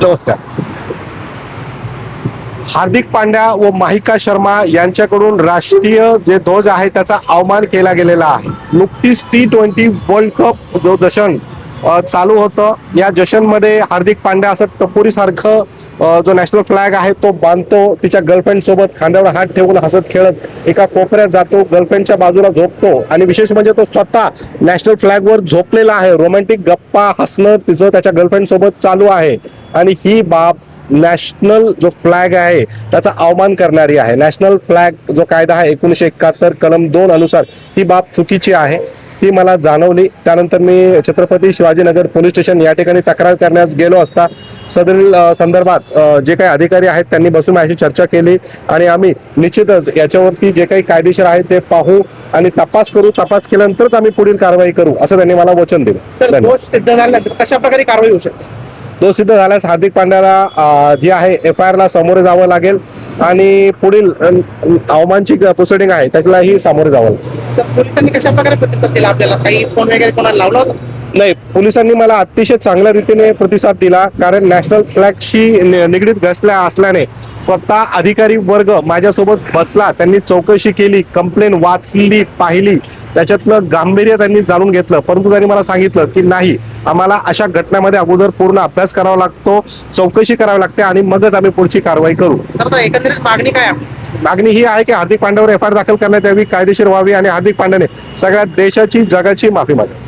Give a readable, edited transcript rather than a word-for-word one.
नमस्कार. हार्दिक पांड्या व माहिका शर्मा यांच्याकडून राष्ट्रीय जे ध्वज आहे त्याचा अवमान केला गेलेला आहे. नुकतीच T20 वर्ल्ड कप जो जशन चालू होतं, या जशन मध्ये हार्दिक पांड्या असं टपोरी सारखं जो नॅशनल फ्लॅग आहे तो बांधतो, तिच्या गर्लफ्रेंड सोबत खांद्यावर हात ठेवून हसत खेळत एका कोपऱ्यात जातो, गर्लफ्रेंडच्या बाजूला झोपतो आणि विशेष म्हणजे तो स्वतः नॅशनल फ्लॅग वर झोपलेला आहे. रोमॅन्टिक गप्पा हसणं तिचं त्याच्या गर्लफ्रेंड सोबत चालू आहे आणि ही बाब नॅशनल जो फ्लॅग आहे त्याचा अवमान करणारी आहे. नॅशनल फ्लॅग जो कायदा आहे 1971 कलम 2 अनुसार ही बाब चुकीची आहे, ती मला जाणवली. त्यानंतर मी छत्रपती शिवाजीनगर पोलीस स्टेशन या ठिकाणी तक्रार करण्यास गेलो असता सदरील संदर्भात जे काही अधिकारी आहेत त्यांनी बसून माझी चर्चा केली आणि आम्ही निश्चितच याच्यावरती जे काही कायदेशीर आहे ते पाहू आणि तपास करू. तपास केल्यानंतरच आम्ही पुढील कारवाई करू असं त्यांनी मला वचन दिलं. दोष सिद्ध झाल्यानंतर कशा प्रकारे कारवाई होऊ शकते? दोष सिद्ध झाल्यास हार्दिक पांड्याला जी आहे FIR ला सामोरे जावं लागेल आणि पुढील अवमानची प्रोसिडिंग आहे त्यालाही सामोरे जावं लागेल. तर पोलिसांनी कशा प्रकारे प्रतिसाद दिला आपल्याला? काही फोन वगैरे कोणाला लावला होता? नाही, पोलिसांनी मला अतिशय चांगल्या रीतीने प्रतिसाद दिला, कारण नॅशनल फ्लॅगशी निगडीत असल्याने स्वतः अधिकारी वर्ग माझ्यासोबत बसला, त्यांनी चौकशी केली, कंप्लेन वाचली, पाहिली, त्याच्यातलं गांभीर्य त्यांनी जाणून घेतलं. परंतु त्यांनी मला सांगितलं की नाही, आम्हाला अशा घटनांमध्ये अगोदर पूर्ण अभ्यास करावा लागतो, चौकशी करावी लागते आणि मगच आम्ही पुढची कारवाई करू. तर एकंदरीत मागणी काय आहे? मागणी ही आहे की हार्दिक पांड्यावर FIR दाखल करण्यात यावी, कायदेशीर व्हावी आणि हार्दिक पांड्याने सगळ्या देशाची जगाची माफी मागावी.